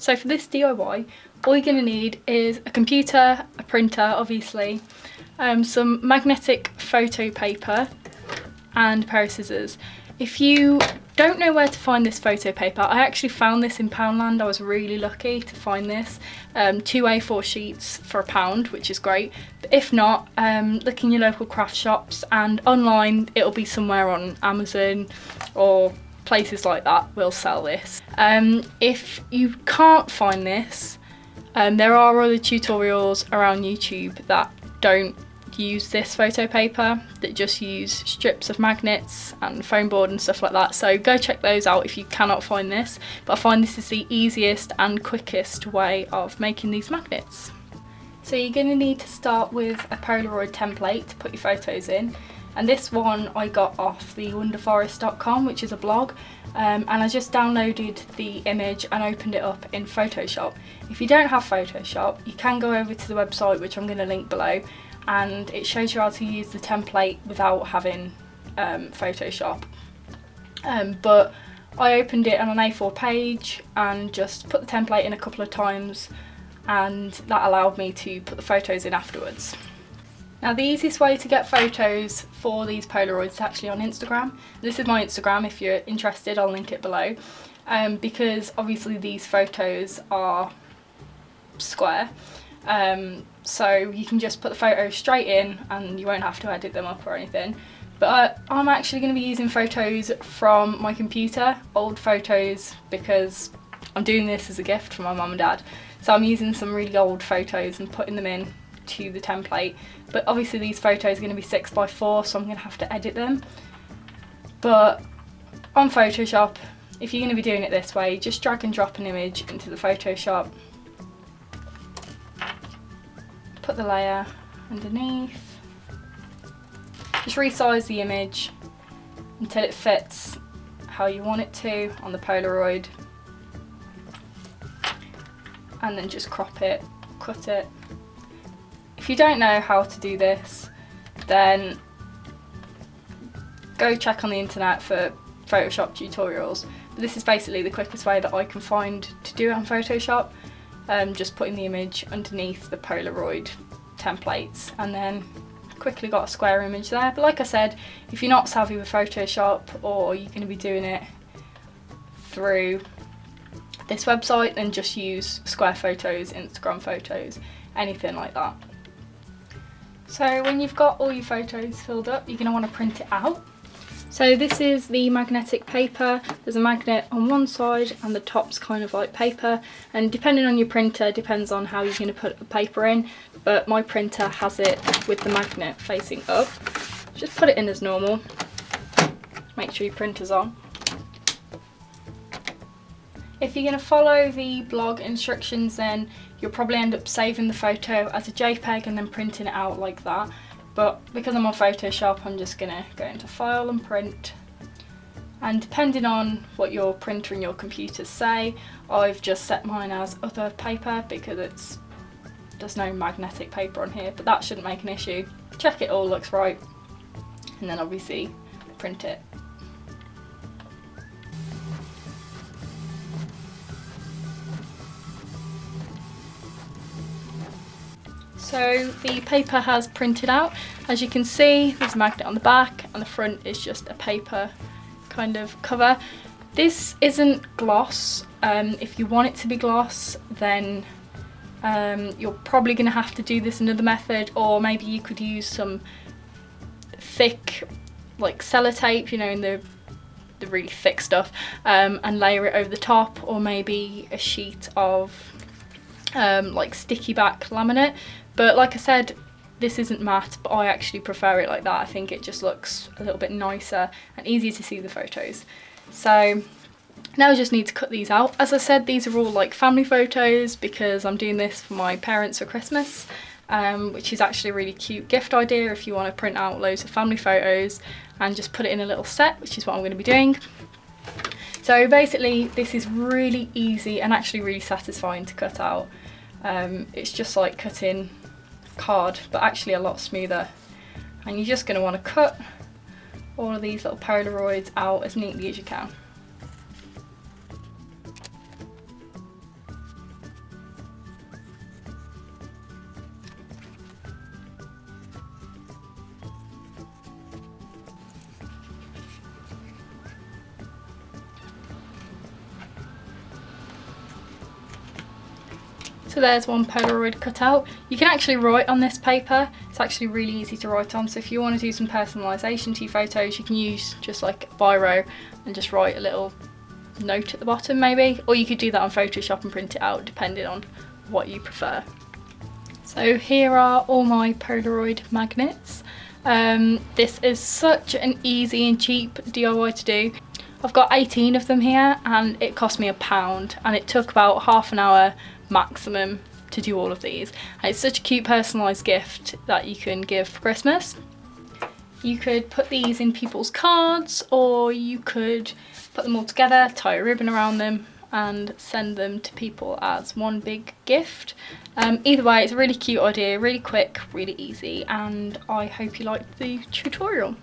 So for this DIY, all you're going to need is a computer, a printer obviously, some magnetic photo paper and a pair of scissors. If you don't know where to find this photo paper, I actually found this in Poundland. I was really lucky to find this. 2 A4 sheets for £1, which is great. But if not, look in your local craft shops, and online it'll be somewhere on Amazon or places like that will sell this. If you can't find this, there are other tutorials around YouTube that don't use this photo paper, that just use strips of magnets and foam board and stuff like that, so go check those out if you cannot find this. But I find this is the easiest and quickest way of making these magnets. So you're going to need to start with a Polaroid template to put your photos in, and this one I got off the wonderforest.com, which is a blog, and I just downloaded the image and opened it up in Photoshop. If you don't have Photoshop, you can go over to the website, which I'm going to link below, and it shows you how to use the template without having Photoshop. But I opened it on an A4 page and just put the template in a couple of times, and that allowed me to put the photos in afterwards. Now the easiest way to get photos for these Polaroids is actually on Instagram. This is my Instagram. If you're interested, I'll link it below, because obviously these photos are square, so you can just put the photos straight in and you won't have to edit them up or anything. But I'm actually going to be using photos from my computer, old photos, because I'm doing this as a gift from my mum and dad. So I'm using some really old photos and putting them in to the template. But obviously these photos are going to be 6x4, so I'm going to have to edit them. But on Photoshop, if you're going to be doing it this way, just drag and drop an image into the Photoshop, put the layer underneath, just resize the image until it fits how you want it to on the Polaroid, and then just crop it, cut it. If you don't know how to do this, then go check on the internet for Photoshop tutorials. But this is basically the quickest way that I can find to do it on Photoshop. Just putting the image underneath the Polaroid templates, and then quickly got a square image there. But like I said, if you're not savvy with Photoshop, or you're going to be doing it through this website, then just use square photos, Instagram photos, anything like that. So when you've got all your photos filled up, you're going to want to print it out. So this is the magnetic paper. There's a magnet on one side and the top's kind of like paper, and depending on your printer depends on how you're going to put the paper in, but my printer has it with the magnet facing up. Just put it in as normal. Make sure your printer's on. If you're going to follow the blog instructions, then you'll probably end up saving the photo as a JPEG and then printing it out like that. But because I'm on Photoshop, I'm just going to go into File and Print. And depending on what your printer and your computer say, I've just set mine as other paper because there's no magnetic paper on here, but that shouldn't make an issue. Check it all looks right, and then obviously print it. So the paper has printed out. As you can see, there's a magnet on the back, and the front is just a paper kind of cover. This isn't gloss. If you want it to be gloss, then you're probably going to have to do this another method, or maybe you could use some thick like sellotape, you know, in the really thick stuff, and layer it over the top, or maybe a sheet of like sticky back laminate. But like I said, this isn't matte, but I actually prefer it like that. I think it just looks a little bit nicer and easier to see the photos. So now I just need to cut these out. As I said, these are all like family photos because I'm doing this for my parents for Christmas, which is actually a really cute gift idea if you want to print out loads of family photos and just put it in a little set, which is what I'm going to be doing. So basically this is really easy and actually really satisfying to cut out. It's just like cutting card, but actually a lot smoother. And you're just going to want to cut all of these little Polaroids out as neatly as you can. So there's one Polaroid cutout. You can actually write on this paper. It's actually really easy to write on. So if you want to do some personalisation to your photos, you can use just like a biro and just write a little note at the bottom maybe. Or you could do that on Photoshop and print it out depending on what you prefer. So here are all my Polaroid magnets. This is such an easy and cheap DIY to do. I've got 18 of them here and it cost me £1 and it took about half an hour maximum to do all of these. And it's such a cute personalised gift that you can give for Christmas. You could put these in people's cards, or you could put them all together, tie a ribbon around them and send them to people as one big gift. Either way, it's a really cute idea, really quick, really easy, and I hope you liked the tutorial.